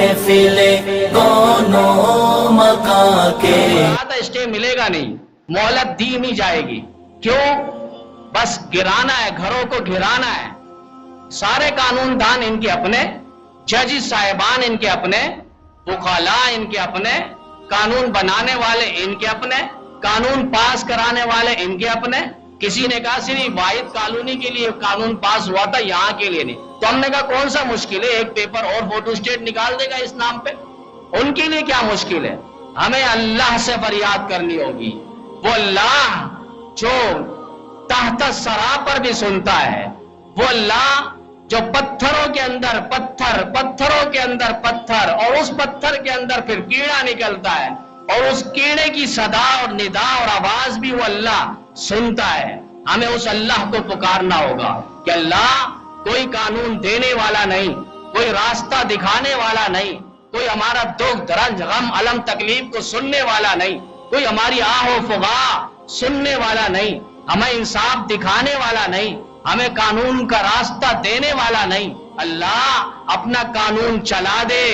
محفل دونوں مکان کے اسٹے ملے گا نہیں، مہلت دی نہیں جائے گی. کیوں؟ بس گرانا ہے، گھروں کو گرانا ہے. سارے قانون دان ان کے اپنے، جج صاحبان ان کے اپنے، وکلاء ان کے اپنے، قانون بنانے والے ان کے اپنے، قانون پاس کرانے والے ان کے اپنے. کسی نے کہا صرف واحد کالونی کے لیے قانون پاس ہوا تھا، یہاں کے لیے نہیں. تو ہم نے کہا کون سا مشکل ہے، ایک پیپر اور فوٹو اسٹیٹ نکال دے گا اس نام پہ. ان کے لیے کیا مشکل ہے؟ ہمیں اللہ سے فریاد کرنی ہوگی. وہ اللہ جو تحت سرا پر بھی سنتا ہے، وہ اللہ جو پتھروں کے اندر پتھر، پتھروں کے اندر پتھر، اور اس پتھر کے اندر پھر کیڑا نکلتا ہے، اور اس کیڑے کی صدا اور ندا اور آواز بھی وہ اللہ سنتا ہے. ہمیں اس اللہ کو پکارنا ہوگا کہ اللہ، کوئی قانون دینے والا نہیں، کوئی راستہ دکھانے والا نہیں، کوئی ہمارا دکھ درنج غم الم تکلیف کو سننے والا نہیں، کوئی ہماری آہ و فغا سننے والا نہیں، ہمیں انصاف دکھانے والا نہیں، ہمیں قانون کا راستہ دینے والا نہیں. اللہ اپنا قانون چلا دے.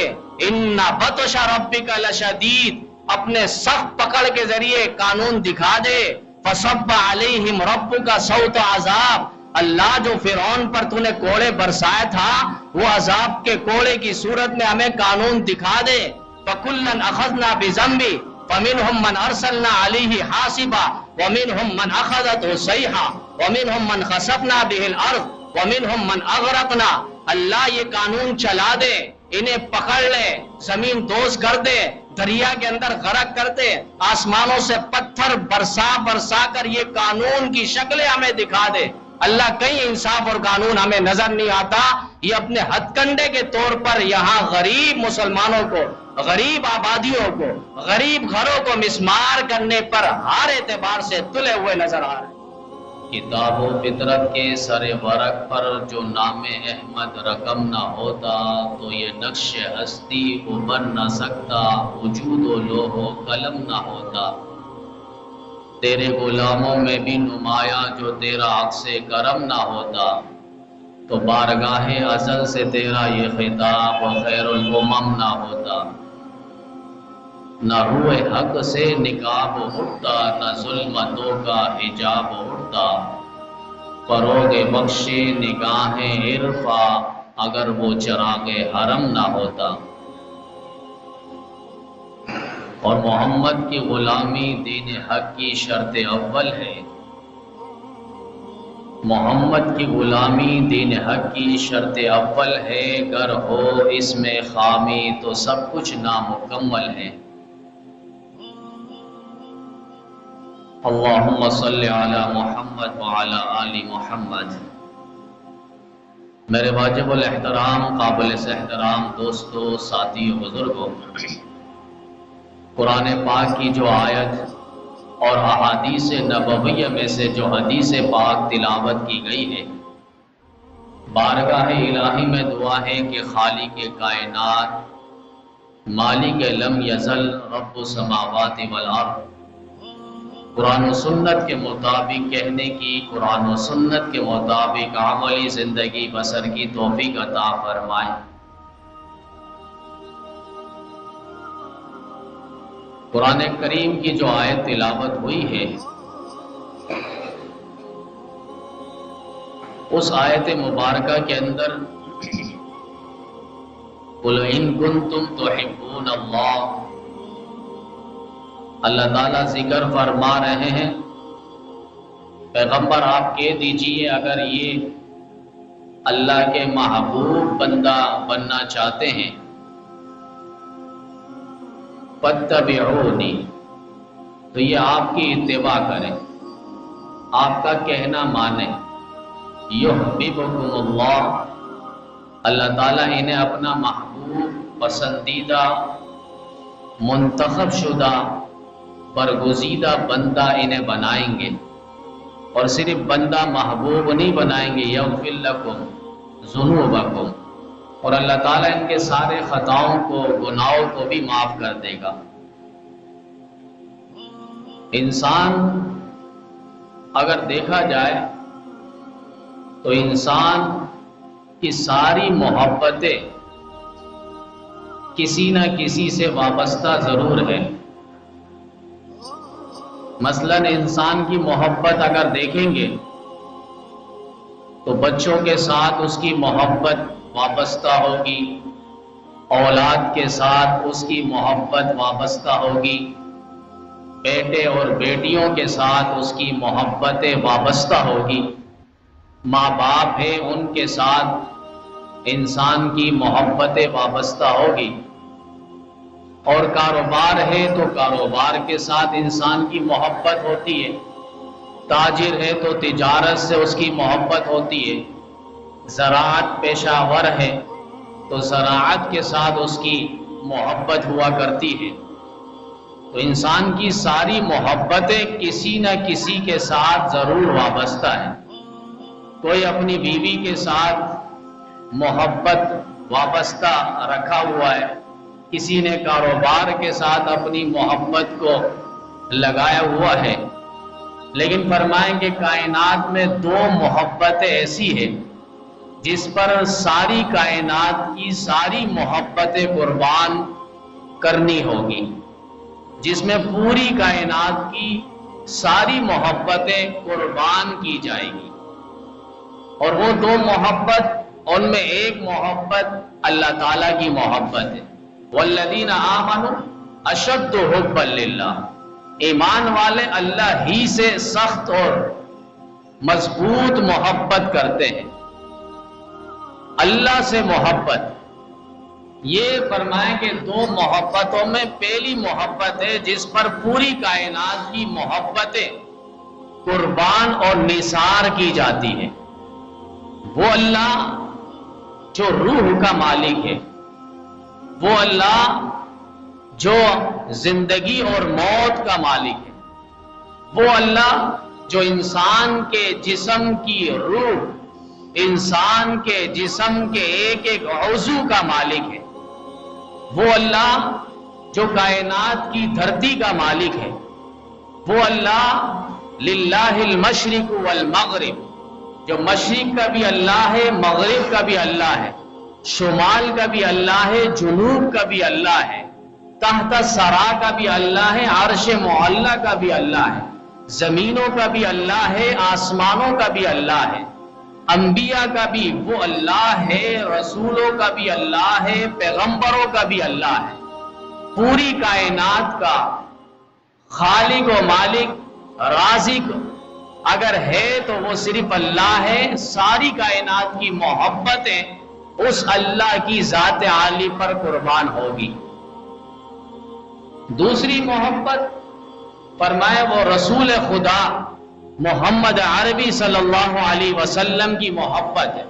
ان بطش ربک لشدید، اپنے سخت پکڑ کے ذریعے قانون دکھا دے. فصب علیہم ربک صوت عذاب، اللہ جو فرعون پر تو نے کوڑے برسایا تھا، وہ عذاب کے کوڑے کی صورت میں ہمیں قانون دکھا دے. فکلا اخذنا بذنبہ فمنهم من ارسلنا علیہ حاصبا ومنهم من اخذته صیحہ ومنهم من خسفنا به الارض ومنهم من اغرقنا. اللہ یہ قانون چلا دے، انہیں پکڑ لے، زمین دوز کر دے، دریا کے اندر غرق کر دے، آسمانوں سے پتھر برسا برسا کر یہ قانون کی شکلیں ہمیں دکھا دے. اللہ کہیں انصاف اور قانون ہمیں نظر نہیں آتا. یہ اپنے ہتھ کنڈے کے طور پر یہاں غریب مسلمانوں کو، غریب آبادیوں کو، غریب گھروں کو مسمار کرنے پر ہر اعتبار سے تلے ہوئے نظر آ رہے ہیں. کتاب و فطرت کے سر ورق پر جو نام احمد رقم نہ ہوتا تو یہ نقش ہستی ابھر نہ سکتا، وجود و لوح و قلم نہ ہوتا. تیرے غلاموں میں بھی نمایاں جو تیرا عکس کرم نہ ہوتا، تو بارگاہ ازل سے تیرا یہ خطاب خیر الامم نہ ہوتا. نہ روح حق سے نقاب اٹھتا، نہ ظلمتوں کا حجاب اٹھتا. فروغ بخش نگاہ عرفا، اگر وہ چراغ حرم نہ ہوتا. اور محمد کی غلامی دین حق کی شرط اول ہے. محمد کی غلامی دین حق کی شرط اول ہے، گر ہو اس میں خامی تو سب کچھ نامکمل ہے. اللہم صلی علی محمد وعلی آل محمد. میرے واجب الاحترام، قابل احترام دوستو، ساتھی، بزرگوں، قرآن پاک کی جو آیت اور احادیث نبویہ میں سے جو حدیث پاک تلاوت کی گئی ہے، بارگاہ الہی میں دعا ہے کہ خالق کائنات، مالک لم یزل، رب السماوات والارض، قرآن و سنت کے مطابق کہنے کی، قرآن و سنت کے مطابق عملی زندگی بسر کی توفیق عطا فرمائے. قرآن کریم کی جو آیت تلاوت ہوئی ہے، اس آیت مبارکہ کے اندر قُلْ إِن كُنتُمْ تُحِبُّونَ اللَّهَ، اللہ تعالیٰ ذکر فرما رہے ہیں، پیغمبر آپ کہہ دیجئے اگر یہ اللہ کے محبوب بندہ بننا چاہتے ہیں، فَاتَّبِعُونِی، تو یہ آپ کی اتباع کریں، آپ کا کہنا مانیں. یحببکم اللہ، اللہ تعالیٰ انہیں اپنا محبوب، پسندیدہ، منتخب شدہ، برگزیدہ بندہ انہیں بنائیں گے. اور صرف بندہ محبوب نہیں بنائیں گے، یغفر لکم ذنوبکم، اور اللہ تعالیٰ ان کے سارے خطاؤں کو، گناہوں کو بھی معاف کر دے گا. انسان اگر دیکھا جائے تو انسان کی ساری محبتیں کسی نہ کسی سے وابستہ ضرور ہے۔ مثلا انسان کی محبت اگر دیکھیں گے تو بچوں کے ساتھ اس کی محبت وابستہ ہوگی، اولاد کے ساتھ اس کی محبت وابستہ ہوگی، بیٹے اور بیٹیوں کے ساتھ اس کی محبتیں وابستہ ہوگی، ماں باپ ہیں ان کے ساتھ انسان کی محبتیں وابستہ ہوگی، اور کاروبار ہے تو کاروبار کے ساتھ انسان کی محبت ہوتی ہے، تاجر ہے تو تجارت سے اس کی محبت ہوتی ہے، زراعت پیشہ ور ہے تو زراعت کے ساتھ اس کی محبت ہوا کرتی ہے۔ تو انسان کی ساری محبتیں کسی نہ کسی کے ساتھ ضرور وابستہ ہیں۔ کوئی اپنی بیوی کے ساتھ محبت وابستہ رکھا ہوا ہے، کسی نے کاروبار کے ساتھ اپنی محبت کو لگایا ہوا ہے، لیکن فرمائیں کہ کائنات میں دو محبتیں ایسی ہیں جس پر ساری کائنات کی ساری محبتیں قربان کرنی ہوگی، جس میں پوری کائنات کی ساری محبتیں قربان کی جائے گی، اور وہ دو محبت، ان میں ایک محبت اللہ تعالیٰ کی محبت ہے۔ والذین آمنوا اشد حبا للہ، ایمان والے اللہ ہی سے سخت اور مضبوط محبت کرتے ہیں، اللہ سے محبت۔ یہ فرمائیں کہ دو محبتوں میں پہلی محبت ہے جس پر پوری کائنات کی محبتیں قربان اور نثار کی جاتی ہیں، وہ اللہ جو روح کا مالک ہے، وہ اللہ جو زندگی اور موت کا مالک ہے، وہ اللہ جو انسان کے جسم کی روح، انسان کے جسم کے ایک ایک عضو کا مالک ہے، وہ اللہ جو کائنات کی دھرتی کا مالک ہے، وہ اللہ للہ المشرق والمغرب، جو مشرق کا بھی اللہ ہے، مغرب کا بھی اللہ ہے، شمال کا بھی اللہ ہے، جنوب کا بھی اللہ ہے، تحت سرا کا بھی اللہ ہے، عرش معلی کا بھی اللہ ہے، زمینوں کا بھی اللہ ہے، آسمانوں کا بھی اللہ ہے، انبیاء کا بھی وہ اللہ ہے، رسولوں کا بھی اللہ ہے، پیغمبروں کا بھی اللہ ہے۔ پوری کائنات کا خالق و مالک رازق اگر ہے تو وہ صرف اللہ ہے۔ ساری کائنات کی محبتیں اس اللہ کی ذات عالی پر قربان ہوگی۔ دوسری محبت فرمائے وہ رسول خدا محمد عربی صلی اللہ علیہ وسلم کی محبت ہے،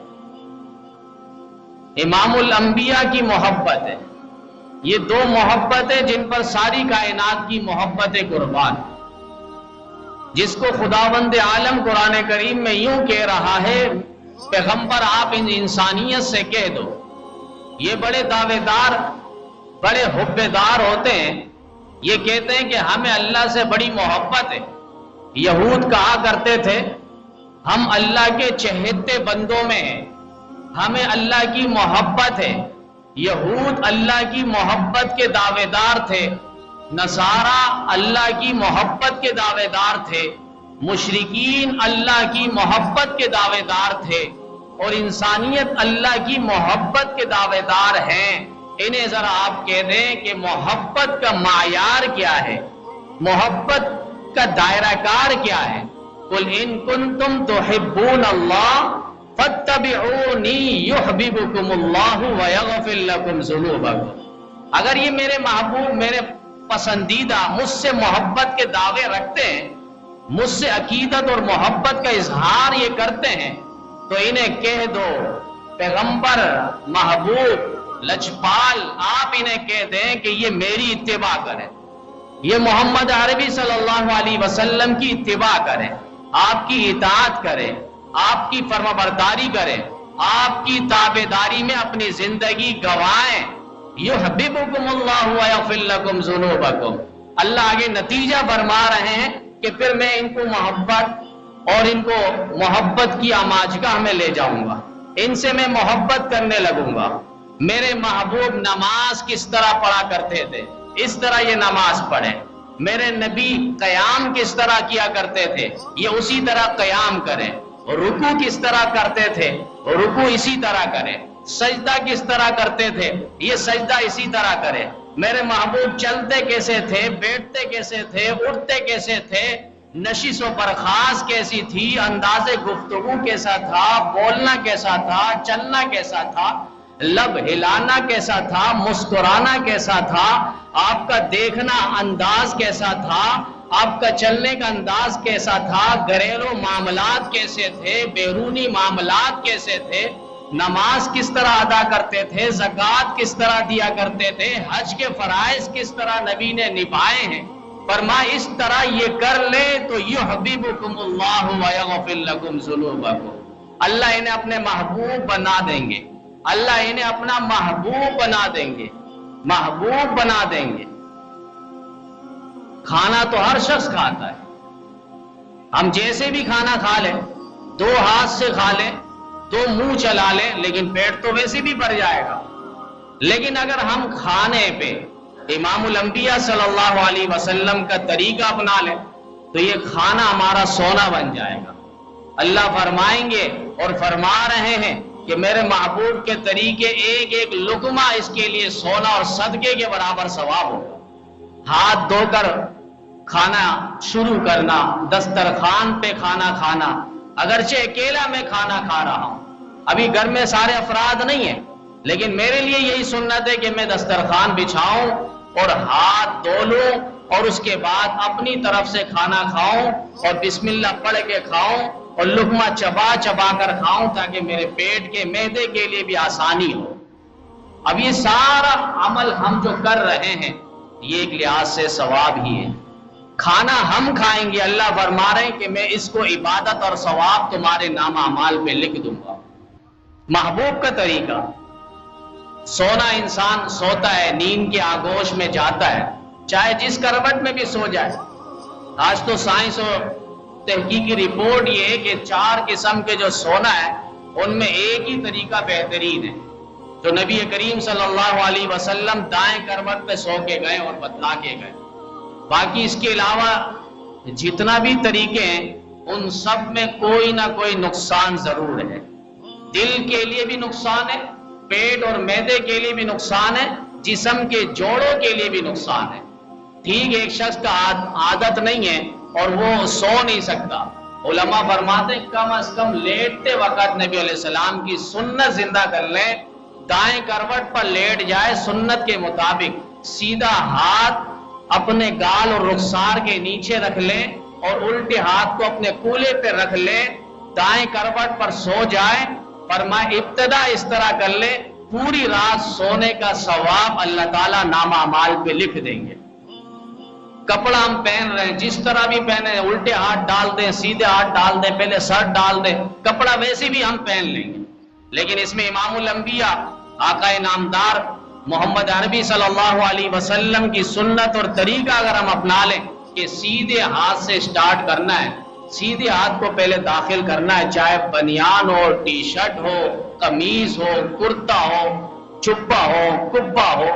امام الانبیاء کی محبت ہے۔ یہ دو محبتیں جن پر ساری کائنات کی محبتیں قربان، جس کو خداوند عالم قرآن کریم میں یوں کہہ رہا ہے، پیغمبر آپ ان انسانیت سے کہہ دو۔ یہ بڑے دعوے دار، بڑے حبیدار ہوتے ہیں، یہ کہتے ہیں کہ ہمیں اللہ سے بڑی محبت ہے۔ یہود کہا کرتے تھے ہم اللہ کے چہیتے بندوں میں ہیں، ہمیں اللہ کی محبت ہے۔ یہود اللہ کی محبت کے دعوے دار تھے، نصارہ اللہ کی محبت کے دعوے دار تھے، مشرکین اللہ کی محبت کے دعوے دار تھے، اور انسانیت اللہ کی محبت کے دعوے دار ہیں۔ انہیں ذرا آپ کہہ دیں کہ محبت کا معیار کیا ہے، محبت کا دائرہ کار کیا ہے۔ قل ان کنتم تحبون اللہ فاتبعونی یحببکم اللہ ویغفر لکم ذنوبکم۔ اگر یہ میرے محبوب، میرے پسندیدہ، مجھ سے محبت کے دعوے رکھتے ہیں، مجھ سے عقیدت اور محبت کا اظہار یہ کرتے ہیں، تو انہیں کہہ دو پیغمبر، محبوب، لجپال، آپ انہیں کہہ دیں کہ یہ میری اتباع کریں، یہ محمد عربی صلی اللہ علیہ وسلم کی اتباع کریں، آپ کی اطاعت کریں، آپ کی فرمانبرداری کریں، آپ کی تابعداری میں اپنی زندگی گنوائیں۔ یحببکم اللہ ویغفر لکم ذنوبکم۔ اللہ آگے نتیجہ فرما رہے ہیں کہ پھر میں ان کو محبت اور ان کو محبت کی آماجگاہ میں لے جاؤں گا، ان سے میں محبت کرنے لگوں گا، میرے محبوب نماز کس طرح پڑھا کرتے تھے اس طرح یہ نماز پڑھیں، میرے نبی قیام کس طرح کیا کرتے تھے یہ اسی طرح قیام کریں، رکوع کس طرح کرتے تھے رکوع اسی طرح کریں، سجدہ کس طرح کرتے تھے یہ سجدہ اسی طرح کریں، میرے محبوب چلتے کیسے تھے، بیٹھتے کیسے تھے، اٹھتے کیسے تھے، نشست و برخاست کیسی تھی، انداز گفتگو کیسا تھا، بولنا کیسا تھا، چلنا کیسا تھا، لب ہلانا کیسا تھا، مسکرانا کیسا تھا، آپ کا دیکھنا انداز کیسا تھا، آپ کا چلنے کا انداز کیسا تھا، گھریلو معاملات کیسے تھے، بیرونی معاملات کیسے تھے، نماز کس طرح ادا کرتے تھے، زکوٰۃ کس طرح دیا کرتے تھے، حج کے فرائض کس طرح نبی نے نبھائے ہیں، فرمایا اس طرح یہ کر لے تو یحببکم اللہ ویغفر لکم ذنوبکم، اللہ انہیں اپنے محبوب بنا دیں گے، اللہ انہیں اپنا محبوب بنا دیں گے، محبوب بنا دیں گے۔ کھانا تو ہر شخص کھاتا ہے، ہم جیسے بھی کھانا کھا لیں، دو ہاتھ سے کھا لیں، دو منہ چلا لیں، لیکن پیٹ تو ویسے بھی بھر جائے گا، لیکن اگر ہم کھانے پہ امام الانبیاء صلی اللہ علیہ وسلم کا طریقہ اپنا لیں تو یہ کھانا ہمارا سونا بن جائے گا۔ اللہ فرمائیں گے اور فرما رہے ہیں کہ میرے محبوب کے طریقے ایک ایک لقمہ اس کے لیے سونا اور صدقے کے برابر ثواب ہوگا۔ ہاتھ دھو کر کھانا شروع کرنا، دسترخوان پہ کھانا کھانا، اگرچہ اکیلا میں کھانا کھا رہا ہوں، ابھی گھر میں سارے افراد نہیں ہیں، لیکن میرے لیے یہی سنت ہے کہ میں دسترخوان بچھاؤں اور ہاتھ دھو لوں اور اس کے بعد اپنی طرف سے کھانا کھاؤں اور بسم اللہ پڑھ کے کھاؤں اور لقمہ چبا چبا کر کھاؤں تاکہ میرے پیٹ کے معدے کے لیے بھی آسانی ہو۔ اب یہ سارا عمل ہم جو کر رہے ہیں یہ ایک لحاظ سے ثواب ہی ہے۔ کھانا ہم کھائیں گے، اللہ فرما رہے ہیں کہ میں اس کو عبادت اور ثواب تمہارے نام اعمال پہ لکھ دوں گا۔ محبوب کا طریقہ، سونا انسان سوتا ہے، نیند کے آغوش میں جاتا ہے، چاہے جس کروٹ میں بھی سو جائے۔ آج تو سائنس اور تحقیقی رپورٹ یہ ہے کہ 4 قسم کے جو سونا ہے ان میں ایک ہی طریقہ بہترین ہے جو نبی کریم صلی اللہ علیہ وسلم دائیں کروٹ پہ سو کے گئے اور بتلا کے گئے۔ باقی اس کے علاوہ جتنا بھی طریقے ہیں ان سب میں کوئی نہ کوئی نقصان ضرور ہے۔ دل کے لیے بھی نقصان ہے، پیٹ اور معدے کے لیے بھی نقصان ہے، جسم کے جوڑوں کے لیے بھی نقصان ہے۔ ٹھیک ایک شخص کا عادت نہیں ہے اور وہ سو نہیں سکتا، علماء فرماتے ہیں کم از کم لیٹتے وقت نبی علیہ السلام کی سنت زندہ کر لیں، دائیں کروٹ پر لیٹ جائے، سنت کے مطابق سیدھا ہاتھ اپنے گال اور رخسار کے نیچے رکھ لیں اور الٹے ہاتھ کو اپنے کولے پہ رکھ لیں، دائیں کروٹ پر سو جائیں، فرمایا ابتدا اس طرح کر لیں، پوری رات سونے کا ثواب اللہ تعالیٰ نامہ اعمال پہ لکھ دیں گے۔ کپڑا ہم پہن رہے ہیں جس طرح بھی پہنے، الٹے ہاتھ ڈال دیں، سیدھے ہاتھ ڈال دیں، پہلے سر ڈال دیں، کپڑا ویسے بھی ہم پہن لیں گے، لیکن اس میں امام الانبیاء آقا نامدار محمد عربی صلی اللہ علیہ وسلم کی سنت اور طریقہ اگر ہم اپنا لیں کہ سیدھے ہاتھ سے سٹارٹ کرنا ہے، سیدھے ہاتھ کو پہلے داخل کرنا ہے، چاہے بنیان ہو، ٹی شرٹ ہو، قمیض ہو، کرتا ہو، چپا ہو، کبا ہو،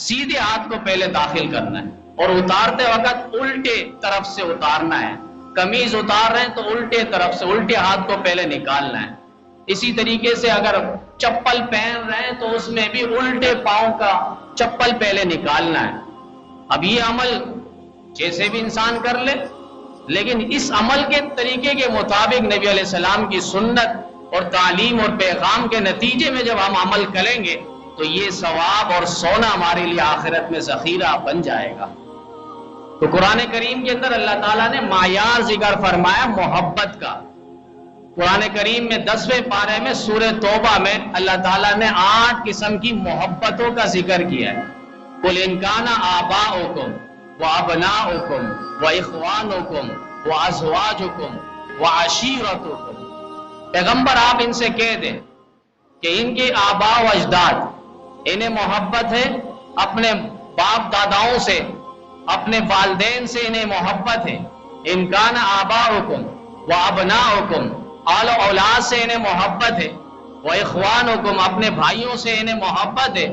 سیدھے ہاتھ کو پہلے داخل کرنا ہے اور اتارتے وقت الٹے طرف سے اتارنا ہے۔ قمیض اتار رہے ہیں تو الٹے طرف سے الٹے ہاتھ کو پہلے نکالنا ہے۔ اسی طریقے سے اگر چپل پہن رہے ہیں تو اس میں بھی الٹے پاؤں کا چپل پہلے نکالنا ہے۔ اب یہ عمل جیسے بھی انسان کر لے، لیکن اس عمل کے طریقے کے مطابق نبی علیہ السلام کی سنت اور تعلیم اور پیغام کے نتیجے میں جب ہم عمل کریں گے تو یہ ثواب اور سونا ہمارے لیے آخرت میں ذخیرہ بن جائے گا۔ تو قرآن کریم کے اندر اللہ تعالیٰ نے معیار ذکر فرمایا محبت کا۔ قرآن کریم میں 10ویں پارے میں سورہ توبہ میں اللہ تعالیٰ نے 8 قسم کی محبتوں کا ذکر کیا ہے۔ قُلْ إِنْ كَانَ آبَاؤُكُمْ وَأَبْنَاؤُكُمْ وَإِخْوَانُكُمْ وَأَزْوَاجُكُمْ وَعَشِيرَتُكُمْ، پیغمبر آپ ان سے کہہ دیں کہ ان کے آباء و اجداد، انہیں محبت ہے اپنے باپ داداؤں سے، اپنے والدین سے انہیں محبت ہے۔ ان کان آباؤکم و ابناؤکم، اولاد سے انہیں محبت ہے، وَإِخْوَانُكُمْ اپنے بھائیوں سے انہیں محبت ہے،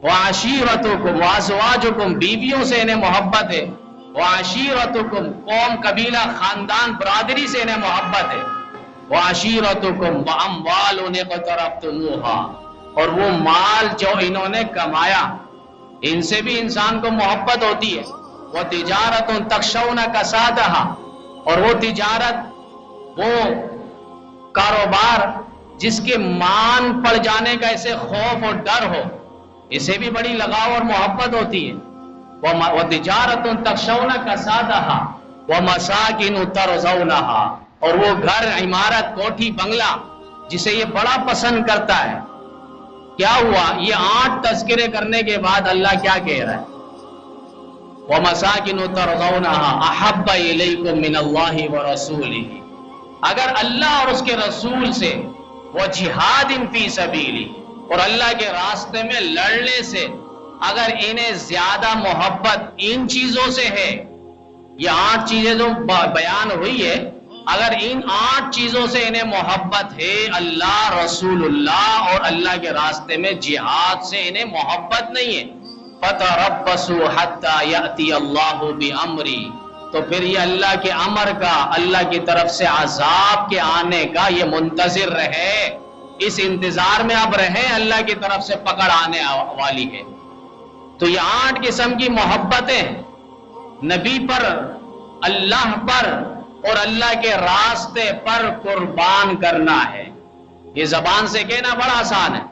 وَعَشِيرَتُكُمْ وَأَزْوَاجُكُمْ بیویوں سے انہیں محبت ہے، وَعَشِيرَتُكُمْ قوم قبیلہ خاندان برادری سے انہیں محبت ہے، وَعَشِيرَتُكُمْ وَأَمْوَالٌ اقْتَرَفْتُمُوهَا اور وہ مال جو انہوں نے کمایا ان سے بھی انسان کو محبت ہوتی ہے، وَتِجَارَةٌ تَخْشَوْنَ كَسَادَهَا اور وہ تجارت وہ کاروبار جس کے مان پڑ جانے کا اسے خوف اور ڈر ہو، اسے بھی بڑی لگاؤ اور محبت ہوتی ہے، وَتِجَارَةٌ تَخْشَوْنَ كَسَادَهَا وَمَسَاكِنُ تَرْضَوْنَهَا اور وہ گھر عمارت کوٹھی بنگلہ جسے یہ بڑا پسند کرتا ہے۔ کیا ہوا؟ یہ 8 تذکرے کرنے کے بعد اللہ کیا کہہ رہا ہے؟ وَمَسَاكِنُ تَرْضَوْنَهَا أَحَبَّ إِلَيْكُم مِّنَ اللَّهِ وَرَسُولِهِ اگر اللہ اور اس کے رسول سے وہ جہاد فی سبیلی اور اللہ کے راستے میں لڑنے سے اگر انہیں زیادہ محبت ان چیزوں سے ہے، یہ 8 چیزیں جو بیان ہوئی ہے، اگر ان 8 چیزوں سے انہیں محبت ہے، اللہ رسول اللہ اور اللہ کے راستے میں جہاد سے انہیں محبت نہیں ہے، فَتَرَبَّصُوا حَتَّى يَأْتِيَ اللَّهُ بِأَمْرِهِ تو پھر یہ اللہ کے امر کا، اللہ کی طرف سے عذاب کے آنے کا یہ منتظر رہے، اس انتظار میں اب رہے، اللہ کی طرف سے پکڑ آنے والی ہے۔ تو یہ 8 قسم کی محبتیں نبی پر، اللہ پر اور اللہ کے راستے پر قربان کرنا ہے۔ یہ زبان سے کہنا بڑا آسان ہے،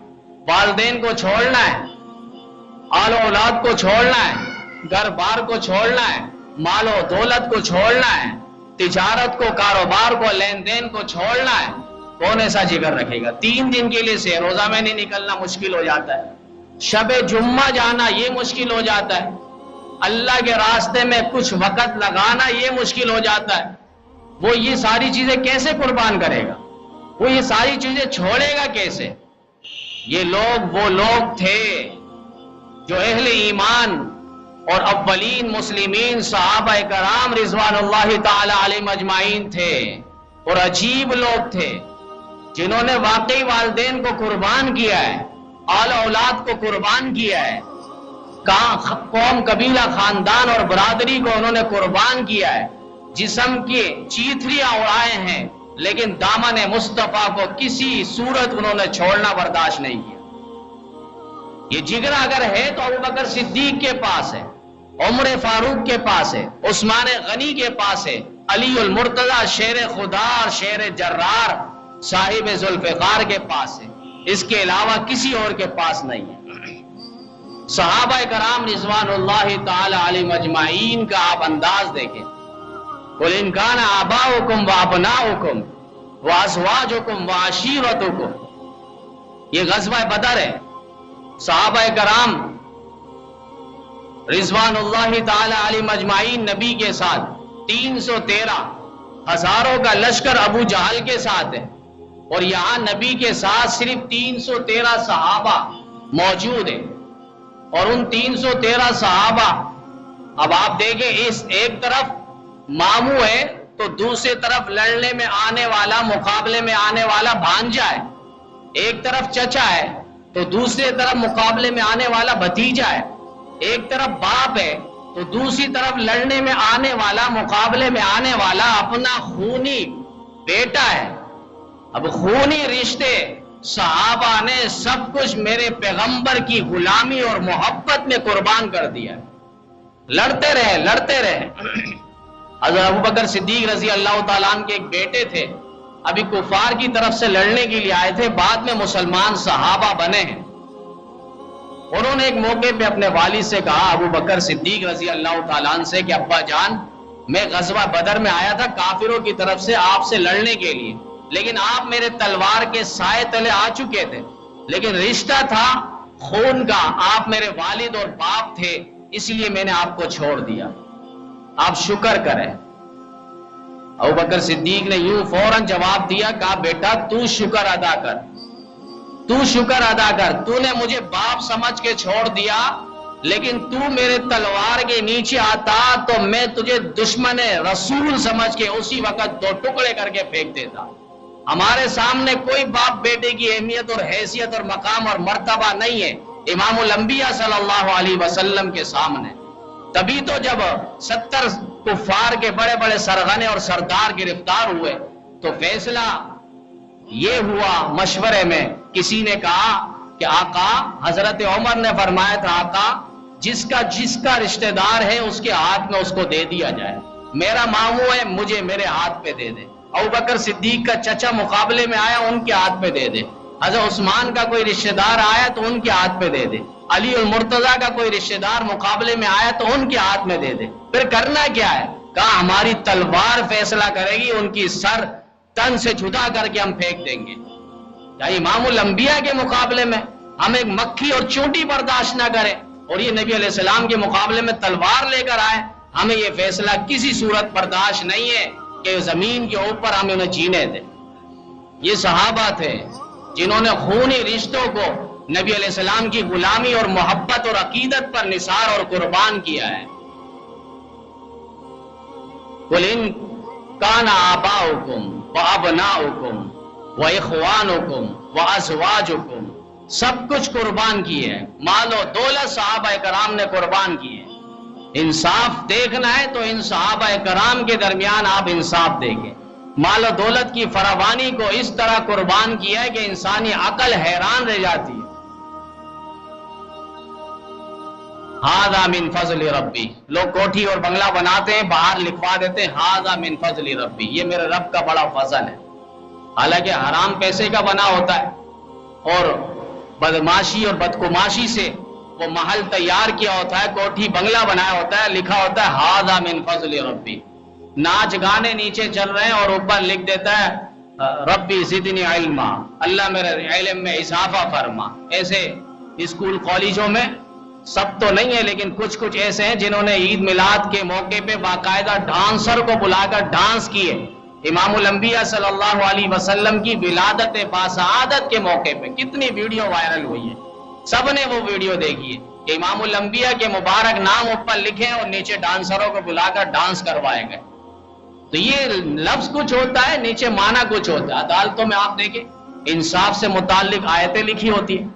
والدین کو چھوڑنا ہے، آل و اولاد کو چھوڑنا ہے، گھر بار کو چھوڑنا ہے، مال و دولت کو چھوڑنا ہے، تجارت کو، کاروبار کو، لین دین کو چھوڑنا ہے۔ کون ایسا جگر رکھے گا؟ 3 دن کے لیے سے روزہ میں نہیں نکلنا مشکل ہو جاتا ہے، شب جمعہ جانا یہ مشکل ہو جاتا ہے، اللہ کے راستے میں کچھ وقت لگانا یہ مشکل ہو جاتا ہے۔ وہ یہ ساری چیزیں کیسے قربان کرے گا؟ وہ یہ ساری چیزیں چھوڑے گا کیسے؟ یہ لوگ وہ لوگ تھے جو اہل ایمان اور اولین مسلمین صحابہ کرام رضوان اللہ تعالی علیہم اجمعین تھے، اور عجیب لوگ تھے جنہوں نے واقعی والدین کو قربان کیا ہے، آل اولاد کو قربان کیا ہے، قوم قبیلہ خاندان اور برادری کو انہوں نے قربان کیا ہے، جسم کی چیتھریاں اڑائے ہیں، لیکن دامن مصطفیٰ کو کسی صورت انہوں نے چھوڑنا برداشت نہیں کیا۔ یہ جگر اگر ہے تو ابوبکر صدیق کے پاس ہے، عمر فاروق کے پاس ہے، عثمان غنی کے پاس ہے، علی المرتضی شیر خدا اور شیر جرار صاحب ذوالفقار کے پاس ہے، اس کے علاوہ کسی اور کے پاس نہیں ہے۔ صحابہ کرام رضوان اللہ تعالی علیہم اجمعین کا آپ انداز دیکھیں، قُلْ إِنْ كَانَ آبَاؤُكُمْ وَأَبْنَاؤُكُمْ وَأَزْوَاجُكُمْ وَعَشِيرَتُكُمْ یہ غزوہ بدر ہے۔ صحابہ کرام رضوان اللہ تعالی علیہم اجمعین نبی کے ساتھ 313 ہزاروں کا لشکر ابو جہل کے ساتھ ہے، اور یہاں نبی کے ساتھ صرف 313 صحابہ موجود ہیں، اور ان 313 صحابہ، اب آپ دیکھیں اس ایک طرف ماموں ہے تو دوسری طرف لڑنے میں آنے والا، مقابلے میں آنے والا بھانجا ہے، ایک طرف چچا ہے تو دوسری طرف مقابلے میں آنے والا بھتیجا ہے، ایک طرف باپ ہے تو دوسری طرف لڑنے میں آنے والا، مقابلے میں آنے والا اپنا خونی بیٹا ہے۔ اب خونی رشتے صحابہ نے سب کچھ میرے پیغمبر کی غلامی اور محبت میں قربان کر دیا، لڑتے رہے۔ حضرت ابوبکر صدیق رضی اللہ تعالیٰ عنہ کے ایک بیٹے تھے، ابھی کفار کی طرف سے لڑنے کے لیے آئے تھے، بعد میں مسلمان صحابہ بنے ہیں۔ انہوں نے ایک موقع پہ اپنے والد سے کہا، ابوبکر صدیق رضی اللہ تعالیٰ عنہ سے، کہ ابا جان میں غزوہ بدر میں آیا تھا کافروں کی طرف سے آپ سے لڑنے کے لیے، لیکن آپ میرے تلوار کے سائے تلے آ چکے تھے، لیکن رشتہ تھا خون کا، آپ میرے والد اور باپ تھے، اس لیے میں نے آپ کو چھوڑ دیا، آپ شکر کریں۔ ابوبکر صدیق نے یوں فوراً جواب دیا، کہا بیٹا تو شکر ادا کر، تو شکر ادا کر، تو نے مجھے باپ سمجھ کے چھوڑ دیا، لیکن تو میرے تلوار کے نیچے آتا تو میں تجھے دشمن رسول سمجھ کے اسی وقت 2 ٹکڑے کر کے پھینک دیتا۔ ہمارے سامنے کوئی باپ بیٹے کی اہمیت اور حیثیت اور مقام اور مرتبہ نہیں ہے امام الانبیاء صلی اللہ علیہ وسلم کے سامنے. تبھی تو جب 70 کفار کے بڑے بڑے سرغنے اور سردار گرفتار ہوئے تو فیصلہ یہ ہوا مشورے میں. کسی نے کہا کہ آقا، حضرت عمر نے فرمایا تھا آقا جس کا رشتہ دار ہے اس کے ہاتھ میں اس کو دے دیا جائے. میرا ماموں ہے، مجھے میرے ہاتھ پہ دے دے. ابوبکر صدیق کا چچا مقابلے میں آیا، ان کے ہاتھ پہ دے دے. حضرت عثمان کا کوئی رشتہ دار آیا تو ان کے ہاتھ پہ دے دے. علی المرتضیٰ کا کوئی رشتہ دار مقابلے میں آیا تو ان کے ہاتھ میں دے دے. پھر کرنا کیا ہے؟ کہا ہماری تلوار فیصلہ کرے گی، ان کی سر تن سے جدا کر کے ہم پھینک دیں گے. کیا امام الانبیاء کے مقابلے میں ہم ایک مکھی اور چونٹی برداشت نہ کریں اور یہ نبی علیہ السلام کے مقابلے میں تلوار لے کر آئے؟ ہمیں یہ فیصلہ کسی صورت برداشت نہیں ہے کہ زمین کے اوپر ہم انہیں جینے دیں. یہ صحابہ تھے جنہوں نے خونی رشتوں کو نبی علیہ السلام کی غلامی اور محبت اور عقیدت پر نثار اور قربان کیا ہے. قُلْ إِن كَانَ آبَاؤُكُمْ وَأَبْنَاؤُكُمْ وَإِخْوَانُكُمْ وَأَزْوَاجُكُمْ، سب کچھ قربان کیے ہیں. مال و دولت صحابہ کرام نے قربان کیے. انصاف دیکھنا ہے تو ان صحابہ کرام کے درمیان آپ انصاف دیکھیں. مال و دولت کی فراوانی کو اس طرح قربان کیا ہے کہ انسانی عقل حیران رہ جاتی ہے. ھذا من فضل ربی، لوگ کوٹھی اور بنگلہ بناتے ہیں، باہر لکھوا دیتے ہیں ھذا من فضل ربی، یہ میرے رب کا بڑا فضل ہے. حالانکہ حرام پیسے کا بنا ہوتا ہے اور بدماشی اور بدکماشی سے وہ محل تیار کیا ہوتا ہے، کوٹھی بنگلہ بنایا ہوتا ہے، لکھا ہوتا ہے ھذا من فضل ربی. ناچ گانے نیچے چل رہے ہیں اور اوپر لکھ دیتا ہے ربی زدنی علما، اللہ میرے علم میں اضافہ فرما. ایسے اسکول کالجوں میں سب تو نہیں ہے لیکن کچھ ایسے ہیں جنہوں نے عید میلاد کے موقع پہ باقاعدہ ڈانسر کو بلا کر ڈانس کیے. امام الانبیاء صلی اللہ علیہ وسلم کی ولادت باسعادت کے موقع پہ کتنی ویڈیو وائرل ہوئی ہے، سب نے وہ ویڈیو دیکھی ہے کہ امام الانبیاء کے مبارک نام اوپر لکھے اور نیچے ڈانسروں کو بلا کر ڈانس کروائے گئے. تو یہ لفظ کچھ ہوتا ہے، نیچے معنی کچھ ہوتا ہے. عدالتوں میں آپ دیکھیں انصاف سے متعلق آیتیں لکھی ہوتی ہیں.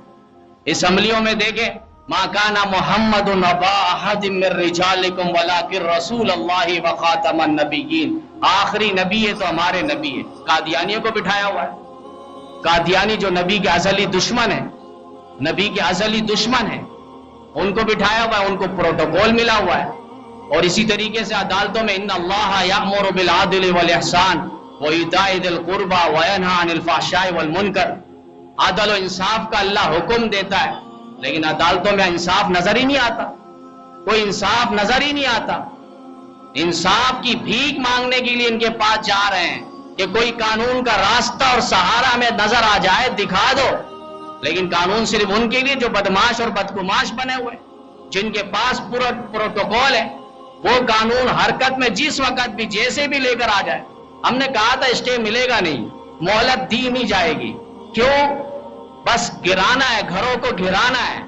اسمبلیوں میں دیکھیں ما کان محمد ابا احد من رجالکم ولکن رسول اللہ وخاتم النبیین، آخری نبی ہے تو ہمارے نبی ہے. قادیانیوں کو بٹھایا ہوا ہے. قادیانی جو نبی کے ازلی دشمن ہیں، نبی کے ازلی دشمن ہیں، ان کو بٹھایا ہوا ہے، ان کو پروٹوکول ملا ہوا ہے. اور اسی طریقے سے عدالتوں میں ان اللہ یأمر بالعدل والاحسان وایتاء ذی القربى وینہی عن الفحشاء والمنکر، عدل و انصاف کا اللہ حکم دیتا ہے لیکن عدالتوں میں انصاف نظر ہی نہیں آتا. کوئی انصاف نظر ہی نہیں آتا. انصاف کی بھیک مانگنے کے لیے ان کے پاس جا رہے ہیں کہ کوئی قانون کا راستہ اور سہارا ہمیں نظر آ جائے دکھا دو. لیکن قانون صرف ان کے لیے جو بدماش اور بدگماش بنے ہوئے، جن کے پاس پورا پروٹوکول ہے. وہ قانون حرکت میں جس وقت بھی جیسے بھی لے کر آ جائے. ہم نے کہا تھا اسٹے ملے گا نہیں، مہلت دی نہیں جائے گی. کیوں؟ بس گرانا ہے، گھروں کو گرانا ہے.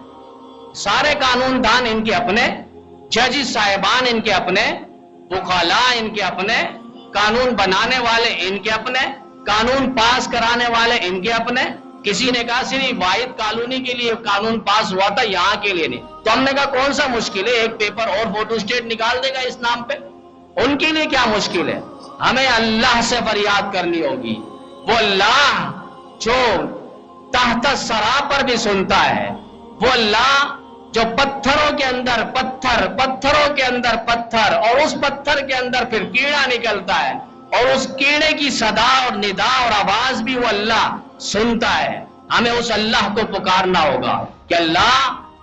سارے قانون دان ان کے اپنے، ججز صاحبان ان کے اپنے، وکلاء ان کے اپنے، قانون بنانے والے ان کے اپنے، قانون پاس کرانے والے ان کے اپنے. کسی نے کہا صرف واحد کالونی کے لیے قانون پاس ہوا تھا، یہاں کے لیے نہیں. تو ہم نے کہا کون سا مشکل ہے، ایک پیپر اور فوٹو اسٹیٹ نکال دے گا اس نام پہ. ان کے لیے کیا مشکل ہے؟ ہمیں اللہ سے فریاد کرنی ہوگی. وہ اللہ جو تحت سرا پر بھی سنتا ہے، وہ اللہ جو پتھروں کے اندر پتھروں کے اندر پتھر اور اس پتھر کے اندر پھر کیڑا نکلتا ہے اور اس کیڑے کی صدا اور ندا اور آواز بھی وہ اللہ سنتا ہے. ہمیں اس اللہ کو پکارنا ہوگا کہ اللہ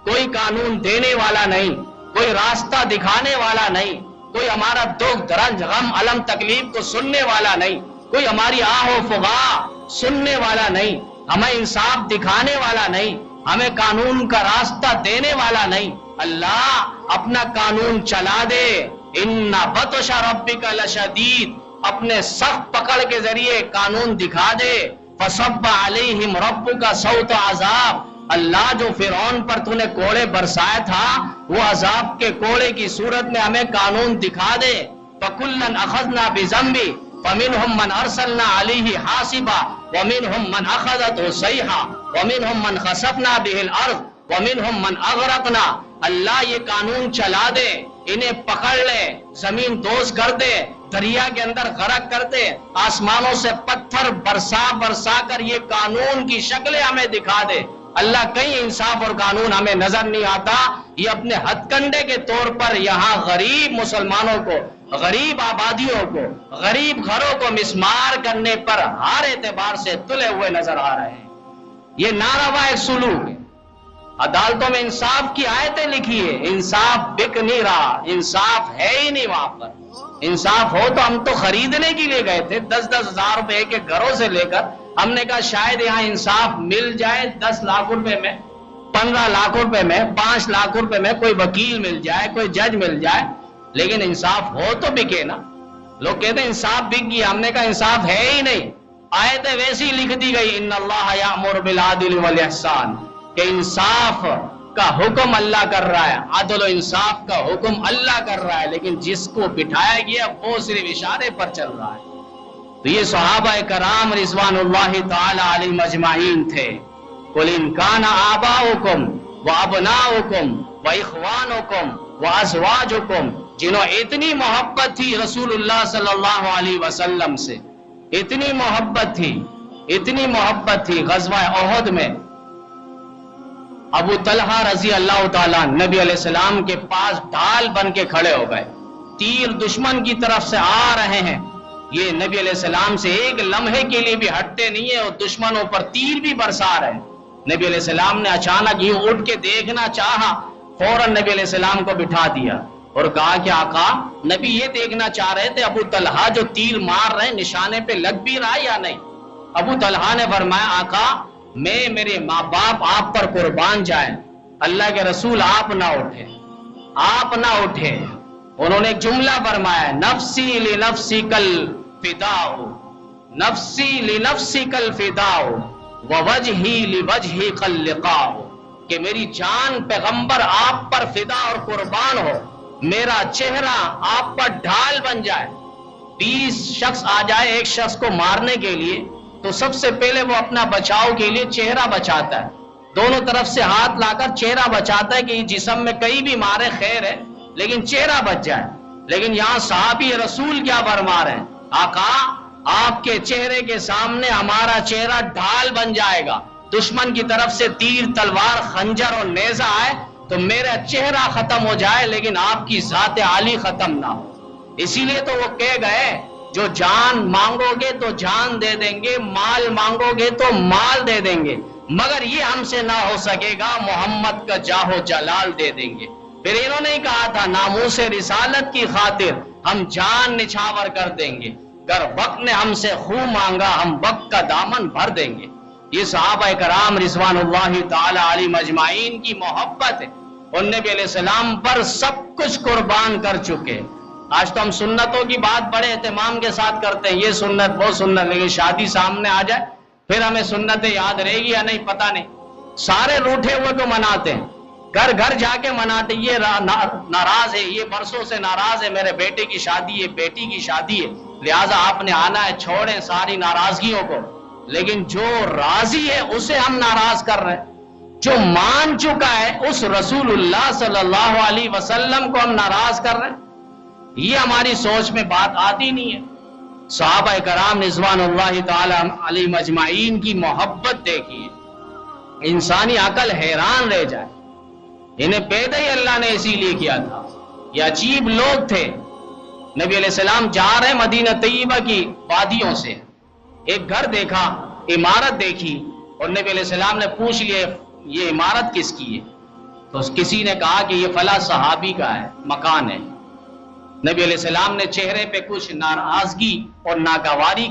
کوئی قانون دینے والا نہیں، کوئی راستہ دکھانے والا نہیں، کوئی ہمارا دکھ رنج غم الم تکلیف کو سننے والا نہیں، کوئی ہماری آہ و فغاں سننے والا نہیں، ہمیں انصاف دکھانے والا نہیں، ہمیں قانون کا راستہ دینے والا نہیں. اللہ اپنا قانون چلا دے. ان بطش ربک لشدید، اپنے سخت پکڑ کے ذریعے قانون دکھا دے. فصب علیہم ربک صوت عذاب، اللہ جو فرعون پر تو نے کوڑے برسایا تھا وہ عذاب کے کوڑے کی صورت میں ہمیں قانون دکھا دے. فکلا اخذنا بذنبہ، فمنهم من ارسلنا علیہ حاصبا ومنهم من اخذته صیحہ ومنهم من خسفنا به الارض ومنهم من اغرقنا. اللہ یہ قانون چلا دے، انہیں پکڑ لے، زمین دوز کر دے، دریا کے اندر غرق کر دے، آسمانوں سے پتھر برسا برسا کر یہ قانون کی شکلیں ہمیں دکھا دے. اللہ کہیں انصاف اور قانون ہمیں نظر نہیں آتا. یہ اپنے ہتھ کنڈے کے طور پر یہاں غریب مسلمانوں کو، غریب آبادیوں کو، غریب گھروں کو مسمار کرنے پر ہر اعتبار سے تلے ہوئے نظر آ رہے ہیں. یہ ناروا ایک سلوک ہے. عدالتوں میں انصاف کی آیتیں لکھی ہے، انصاف بک نہیں رہا، انصاف ہے ہی نہیں وہاں پر. انصاف ہو تو ہم تو خریدنے کے لیے گئے تھے 10-10 ہزار روپے کے گھروں سے لے کر. ہم نے کہا شاید یہاں انصاف مل جائے 10 لاکھ روپے میں، 15 لاکھ روپے میں، 5 لاکھ روپے میں کوئی وکیل مل جائے، کوئی جج مل جائے، لیکن انصاف ہو تو بکے نا. لوگ کہتے ہیں انصاف بک گیا، ہم نے کہا انصاف ہے ہی نہیں. آیتیں ویسی لکھ دی گئی ان اللہ یأمر بالعدل والاحسان، کہ انصاف کا حکم اللہ کر رہا ہے، عدل و انصاف کا حکم اللہ کر رہا ہے، لیکن جس کو بٹھایا گیا وہ صرف اشارے پر چل رہا ہے. تو یہ صحابہ کرام رضوان اللہ تعالی علیہم اجمعین تھے. قل ان کان آباؤکم وابناؤکم واخوانکم وازواجکم، جنہوں اتنی محبت تھی رسول اللہ صلی اللہ علیہ وسلم سے، اتنی محبت تھی، اتنی محبت تھی. غزوہ احد میں ابو طلحہ رضی اللہ تعالیٰ نبی علیہ السلام کے پاس ڈھال بن کے کھڑے ہو گئے. تیر دشمن کی طرف سے آ رہے ہیں، یہ نبی علیہ السلام سے ایک لمحے کے لیے بھی ہٹتے نہیں ہیں اور دشمنوں پر تیر بھی برسا رہے ہیں. نبی علیہ السلام نے اچانک یہ اٹھ کے دیکھنا چاہا، فوراً نبی علیہ السلام کو بٹھا دیا اور کہا کہ آقا، نبی یہ دیکھنا چاہ رہے تھے ابو طلحہ جو تیر مار رہے ہیں نشانے پہ لگ بھی رہا یا نہیں. ابو طلحہ نے فرمایا آقا، میں میرے ماں باپ آپ پر قربان جائیں، اللہ کے رسول آپ نہ اٹھے، آپ نہ اٹھے. انہوں نے ایک جملہ فرمایا، نفسی لنفسی کل فداء، نفسی لنفسی کل فداء ووجہی لوجہی کل لقاء، کہ میری جان پیغمبر آپ پر فدا اور قربان ہو، میرا چہرہ آپ پر ڈھال بن جائے. 20 شخص آ جائے ایک شخص کو مارنے کے لیے تو سب سے پہلے وہ اپنا بچاؤ کے لیے چہرہ بچاتا ہے، دونوں طرف سے ہاتھ لا کر چہرہ بچاتا ہے کہ جسم میں کہیں بھی مارے خیر ہے لیکن چہرہ بچ جائے. لیکن یہاں صحابی رسول کیا فرما رہے ہیں، آقا آپ کے چہرے کے سامنے ہمارا چہرہ ڈھال بن جائے گا، دشمن کی طرف سے تیر تلوار خنجر اور نیزہ آئے تو میرا چہرہ ختم ہو جائے لیکن آپ کی ذات عالی ختم نہ ہو. اسی لیے تو وہ کہہ گئے جو جان مانگو گے تو جان دے دیں گے، مال مانگو گے تو مال دے دیں گے، مگر یہ ہم سے نہ ہو سکے گا، محمد کا جاہ و جلال دے دیں گے. پھر انہوں نے کہا تھا ناموس رسالت کی خاطر ہم جان نچھاور کر دیں گے، گر وقت نے ہم سے خون مانگا ہم وقت کا دامن بھر دیں گے. یہ صحابہ کرام رضوان اللہ تعالی علیہم اجمعین کی محبت ہے، اور نبی علیہ السلام پر سب کچھ قربان کر چکے. آج تو ہم سنتوں کی بات بڑے اہتمام کے ساتھ کرتے ہیں، یہ سنت وہ سنت، لیکن شادی سامنے آ جائے پھر ہمیں سنتیں یاد رہے گی یا نہیں پتہ نہیں. سارے روٹھے ہوئے کو مناتے ہیں، گھر گھر جا کے مناتے، یہ ناراض ہے، یہ برسوں سے ناراض ہے، میرے بیٹے کی شادی ہے، بیٹی کی شادی ہے، لہٰذا آپ نے آنا ہے، چھوڑیں ساری ناراضگیوں کو. لیکن جو راضی ہے اسے ہم ناراض کر رہے ہیں، جو مان چکا ہے اس رسول اللہ صلی اللہ علیہ وسلم کو ہم ناراض کر رہے ہیں. یہ ہماری سوچ میں بات آتی نہیں ہے. صحابہ کرام رضوان اللہ تعالی علیہم اجمعین کی محبت دیکھیے، انسانی عقل حیران رہ جائے. انہیں پیدا ہی اللہ نے اسی لیے کیا تھا. یہ عجیب لوگ تھے. نبی علیہ السلام جا رہے مدینہ طیبہ کی وادیوں سے، ایک گھر دیکھا، عمارت دیکھی، اور نبی علیہ السلام نے پوچھ لیا یہ عمارت کس کی ہے؟ تو کسی نے کہا کہ یہ فلاں صحابی کا ہے، مکان ہے. نبی علیہ السلام نے چہرے پہ کچھ ناراضگی اور ناگواری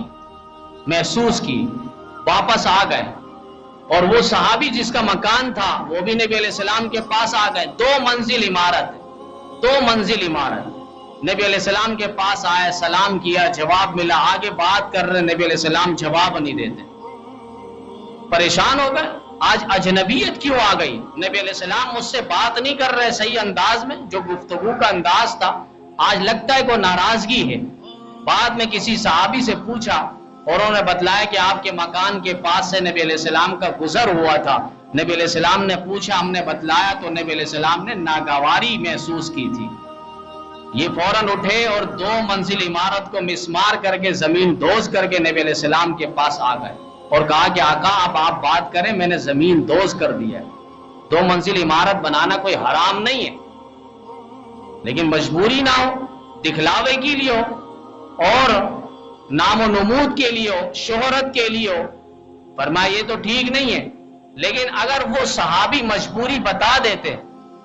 محسوس کی، واپس آ گئے، اور وہ صحابی جس کا مکان تھا وہ بھی نبی علیہ السلام کے پاس آ گئے. 2 منزل عمارت، 2 منزل عمارت. نبی علیہ السلام کے پاس آئے، سلام کیا، جواب ملا، آگے بات کر رہے، نبی علیہ السلام جواب نہیں دیتے. پریشان ہو گئے، آج اجنبیت کیوں آ گئی؟ نبی علیہ السلام مجھ سے بات نہیں کر رہے صحیح انداز میں، جو گفتگو کا انداز تھا. آج لگتا ہے کوئی ناراضگی ہے. بعد میں کسی صحابی سے پوچھا اور انہوں نے بتلایا کہ آپ کے مکان کے پاس سے نبی علیہ السلام کا گزر ہوا تھا. نبی علیہ السلام نے پوچھا، ہم نے بتلایا تو نبی علیہ السلام نے ناگواری محسوس کی تھی. یہ فوراً اٹھے اور 2 منزل عمارت کو مسمار کر کے زمین دوز کر کے نبی علیہ السلام کے پاس آ گئے اور کہا کہ آقا اب آپ بات کریں، میں نے زمین دوز کر دیا ہے. 2 منزل عمارت بنانا کوئی حرام نہیں ہے، لیکن مجبوری نہ ہو، دکھلاوے کے لیے ہو اور نام و نمود کے لیے ہو، شہرت کے لیے ہو. فرمایا یہ تو ٹھیک نہیں ہے. لیکن اگر وہ صحابی مجبوری بتا دیتے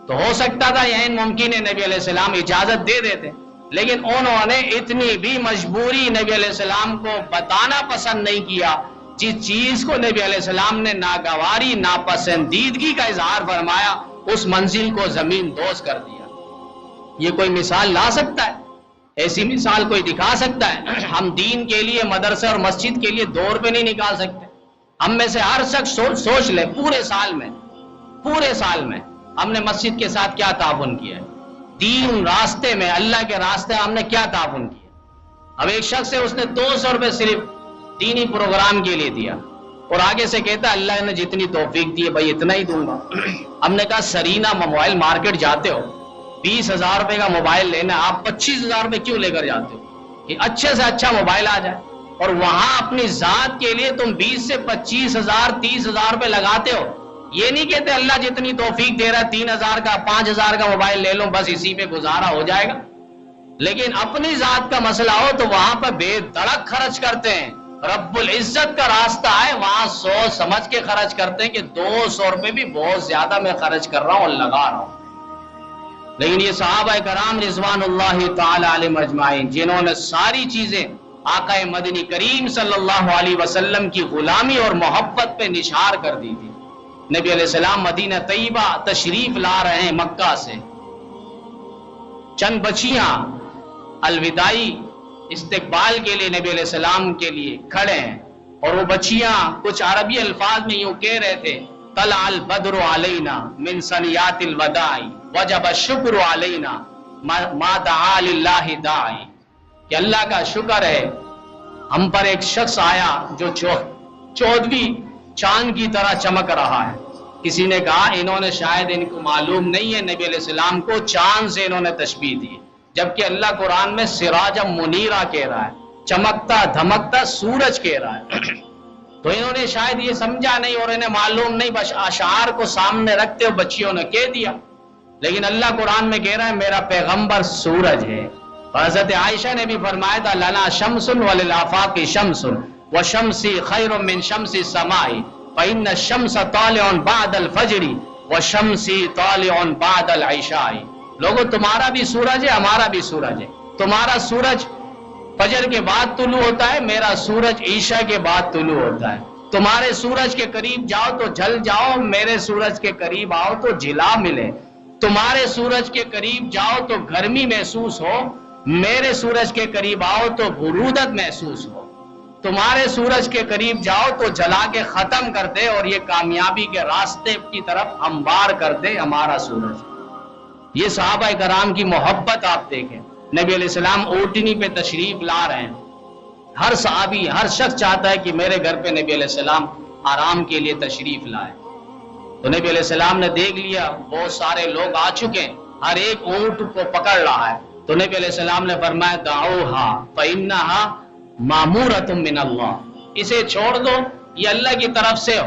تو ہو سکتا تھا یعنی ممکن ہے نبی علیہ السلام اجازت دے دیتے، لیکن انہوں نے اتنی بھی مجبوری نبی علیہ السلام کو بتانا پسند نہیں کیا. جس چیز کو نبی علیہ السلام نے ناگواری ناپسندیدگی کا اظہار فرمایا اس منزل کو زمین دوز کر دیا. یہ کوئی مثال لا سکتا ہے؟ ایسی مثال کوئی دکھا سکتا ہے؟ ہم دین کے لیے، مدرسے اور مسجد کے لیے 2 روپے نہیں نکال سکتے. ہم میں سے ہر شخص سوچ لے پورے سال میں ہم نے مسجد کے ساتھ کیا تعاون کیا ہے، دین راستے میں، اللہ کے راستے ہم نے کیا تعاون کیا. اب ایک شخص ہے، اس نے 200 روپے صرف دینی پروگرام کے لیے دیا اور آگے سے کہتا اللہ نے جتنی توفیق دی ہے بھائی اتنا ہی دوں گا. ہم نے کہا سرینا موبائل مارکیٹ جاتے ہو، 20,000 روپے کا موبائل لینا، آپ 25,000 روپے کیوں لے کر جاتے ہو کہ اچھے سے اچھا موبائل آ جائے، اور وہاں اپنی ذات کے لیے تم 20 سے 25,000 30,000 روپے لگاتے ہو. یہ نہیں کہتے اللہ جتنی توفیق دے رہا ہے 3,000 کا 5,000 کا موبائل لے لوں بس اسی پہ گزارا ہو جائے گا. لیکن اپنی ذات کا مسئلہ ہو تو وہاں پہ بے دڑک خرچ کرتے ہیں. رب العزت کا راستہ ہے وہاں سوچ سمجھ کے خرچ کرتے ہیں کہ 200 روپے بھی بہت زیادہ میں خرچ کر رہا ہوں اور لگا رہا ہوں. لیکن یہ صحابہ کرام رضوان اللہ تعالی علیہم اجمعین جنہوں نے ساری چیزیں آقا مدنی کریم صلی اللہ علیہ وسلم کی غلامی اور محبت پہ نشار کر دی تھی. نبی علیہ السلام مدینہ طیبہ تشریف لا رہے ہیں مکہ سے، چند بچیاں الوداعی استقبال کے لیے نبی علیہ السلام کے لیے کھڑے ہیں اور وہ بچیاں کچھ عربی الفاظ میں یوں کہہ رہے تھے طلع البدر علینا من ثنیات الوداع وجب الشکر علینا ما دعا للہ داعی، کہ اللہ کا شکر ہے ہم پر ایک شخص آیا جو 14ویں چاند کی طرح چمک رہا ہے. کسی نے کہا انہوں نے شاید ان کو معلوم نہیں ہے نبی علیہ السلام کو چاند سے انہوں نے تشبیہ دی، جبکہ اللہ قرآن میں سراج منیرہ کہہ رہا ہے، چمکتا دھمکتا سورج کہہ رہا ہے. تو انہوں نے شاید یہ سمجھا نہیں اور انہیں معلوم نہیں، بس اشعار کو سامنے رکھتے ہوئے بچیوں نے کہہ دیا. لیکن اللہ قرآن میں کہہ رہا ہے میرا پیغمبر سورج ہے. حضرت عائشہ نے بھی فرمایا تھا لنا شمس وللآفاق شمس وشمسی خیر من شمس السماء فإن الشمس طالع بعد الفجر وشمسی طالع بعد العشاء. لوگوں تمہارا بھی سورج ہے ہمارا بھی سورج ہے. تمہارا سورج فجر کے بعد طلوع ہوتا ہے، میرا سورج عشاء کے بعد طلوع ہوتا ہے. تمہارے سورج کے قریب جاؤ تو جل جاؤ، میرے سورج کے قریب آؤ تو جلا ملے. تمہارے سورج کے قریب جاؤ تو گرمی محسوس ہو، میرے سورج کے قریب آؤ تو برودت محسوس ہو. تمہارے سورج کے قریب جاؤ تو جلا کے ختم کر دے اور یہ کامیابی کے راستے کی طرف ہموار کر دے ہمارا سورج. یہ صحابہ کرام کی محبت آپ دیکھیں. نبی علیہ السلام اونٹنی پہ تشریف لا رہے ہیں، ہر صحابی ہر شخص چاہتا ہے کہ میرے گھر پہ نبی علیہ السلام آرام کے لیے تشریف لائے. تو نبی علیہ السلام نے دیکھ لیا بہت سارے لوگ آ چکے ہیں، ہر ایک اونٹ کو پکڑ رہا ہے. تو نبی علیہ السلام نے فرمایا دعوہا فإنہا مامورۃ من اللہ، اسے چھوڑ دو، یہ اللہ کی طرف سے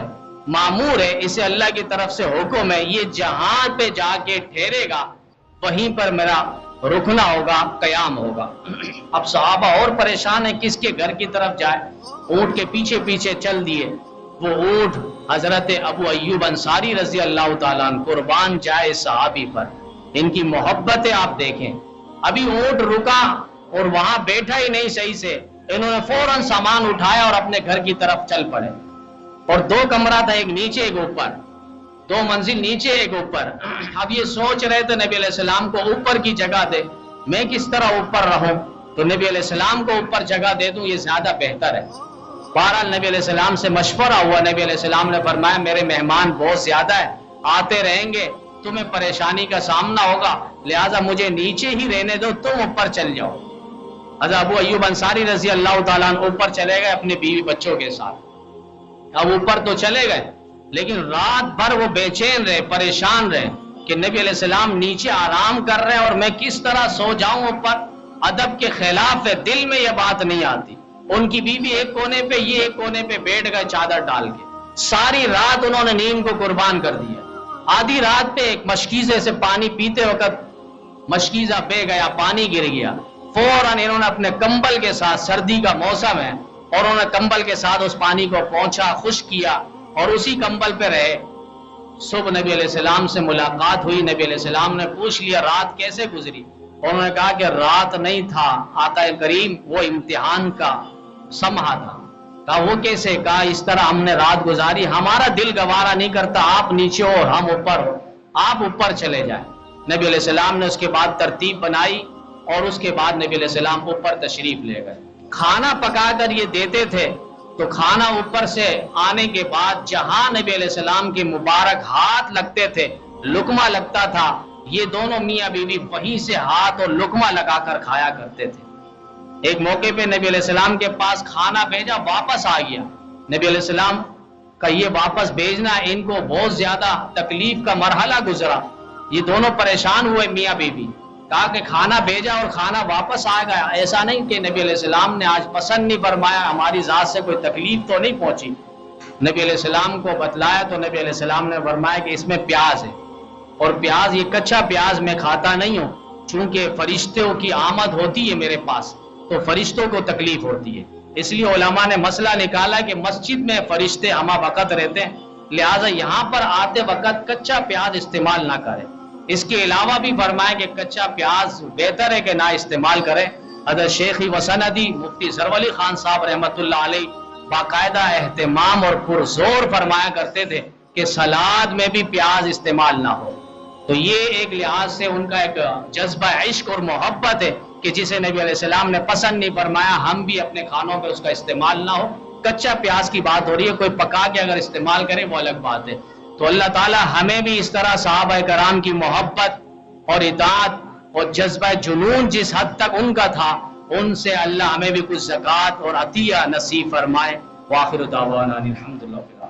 مامور ہے، اسے اللہ کی طرف سے حکم ہے، یہ جہاں پہ جا کے ٹھہرے گا وہیں پر میرا رکنا ہوگا، قیام ہوگا. اب صحابہ اور پریشان ہیں کس کے گھر کی طرف جائے، اونٹ کے پیچھے پیچھے چل دیے. وہ اونٹ حضرت ابو ایوب انصاری رضی اللہ تعالیٰ عنہ قربان جائے صحابی پر. ان کی محبتیں آپ دیکھیں. ابھی اونٹ رکا اور وہاں بیٹھا ہی نہیں صحیح سے، انہوں نے فوراً سامان اٹھایا اور اپنے گھر کی طرف چل پڑے. اور 2 کمرہ تھا، ایک نیچے ایک اوپر، 2 منزل نیچے ایک اوپر. اب یہ سوچ رہے تھے نبی علیہ السلام کو اوپر کی جگہ دے، میں کس طرح اوپر رہوں، تو نبی علیہ السلام کو اوپر جگہ دے دوں، یہ زیادہ بہتر ہے. بہرحال نبی علیہ السلام سے مشورہ ہوا. نبی علیہ السلام نے فرمایا میرے مہمان بہت زیادہ ہے، آتے رہیں گے، تمہیں پریشانی کا سامنا ہوگا، لہٰذا مجھے نیچے ہی رہنے دو، تم اوپر چل جاؤ. حضرت ابو ایوب انصاری رضی اللہ تعالیٰ عنہ اوپر چلے گئے اپنے بیوی بچوں کے ساتھ. اب اوپر تو چلے گئے لیکن رات بھر وہ بے چین رہے, پریشان رہے کہ نبی علیہ السلام نیچے آرام کر رہے ہیں اور میں کس طرح سو جاؤں اوپر. ادب کے خلاف ہے, دل میں یہ بات نہیں آتی. ان کی بیوی ایک کونے پہ, یہ ایک کونے پہ بیٹھ گئے چادر ڈال کے. ساری رات انہوں نے نیند کو قربان کر دیا. آدھی رات پہ ایک مشکیزے سے پانی پیتے وقت مشکیزہ بہ گیا, پانی گر گیا. فوراً انہوں نے اپنے کمبل کے ساتھ, سردی کا موسم ہے, اور انہوں نے کمبل کے ساتھ اس پانی کو پہنچا, خشک کیا اور اسی کمبل پہ رہے. صبح نبی علیہ السلام سے ملاقات ہوئی. نبی علیہ السلام نے پوچھ لیا رات کیسے گزری. انہوں نے کہا کہ رات نہیں تھا آقا کریم, وہ امتحان کا سمحہ تھا. کہا وہ کیسے؟ کہا اس طرح ہم نے رات گزاری, ہمارا دل گوارا نہیں کرتا آپ نیچے ہو اور ہم اوپر ہو, آپ اوپر چلے جائیں. نبی علیہ السلام نے اس کے بعد ترتیب بنائی اور اس کے بعد نبی علیہ السلام اوپر تشریف لے گئے. کھانا پکا کر یہ دیتے تھے تو کھانا اوپر سے آنے کے بعد جہاں نبی علیہ السلام کے مبارک ہاتھ لگتے تھے, لقمہ لگتا تھا, یہ دونوں میاں بیوی وہیں سے ہاتھ اور لقمہ لگا کر کھایا کرتے تھے. ایک موقع پہ نبی علیہ السلام کے پاس کھانا بھیجا, واپس آ گیا. نبی علیہ السلام کا یہ واپس بھیجنا ان کو بہت زیادہ تکلیف کا مرحلہ گزرا. یہ دونوں پریشان ہوئے میاں بیوی. کہا کہ کھانا بھیجا اور کھانا واپس آ گیا, ایسا نہیں کہ نبی علیہ السلام نے آج پسند نہیں فرمایا, ہماری ذات سے کوئی تکلیف تو نہیں پہنچی. نبی علیہ السلام کو بتلایا تو نبی علیہ السلام نے فرمایا کہ اس میں پیاز ہے, اور پیاز یہ کچا پیاز میں کھاتا نہیں ہوں, چونکہ فرشتوں کی آمد ہوتی ہے میرے پاس تو فرشتوں کو تکلیف ہوتی ہے. اس لیے علماء نے مسئلہ نکالا کہ مسجد میں فرشتے ہمہ وقت رہتے ہیں, لہٰذا یہاں پر آتے وقت کچا پیاز استعمال نہ کریں. اس کے علاوہ بھی فرمائیں کہ کچا پیاز بہتر ہے کہ نہ استعمال کریں. حضرت شیخی وسندی مفتی ظفر علی خان صاحب رحمۃ اللہ علیہ باقاعدہ اہتمام اور پرزور فرمایا کرتے تھے کہ سلاد میں بھی پیاز استعمال نہ ہو. تو یہ ایک لحاظ سے ان کا ایک جذبہ عشق اور محبت ہے کہ جسے نبی علیہ السلام نے پسند نہیں فرمایا, ہم بھی اپنے کھانوں پہ اس کا استعمال نہ ہو. کچا پیاز کی بات ہو رہی ہے, کوئی پکا کے اگر استعمال کرے وہ الگ بات ہے. تو اللہ تعالیٰ ہمیں بھی اس طرح صحابہ کرام کی محبت اور اطاعت اور جذبہ جنون جس حد تک ان کا تھا, ان سے اللہ ہمیں بھی کچھ زکوٰۃ اور عطیہ نصیب فرمائے. وآخر دعوانا الحمدللہ.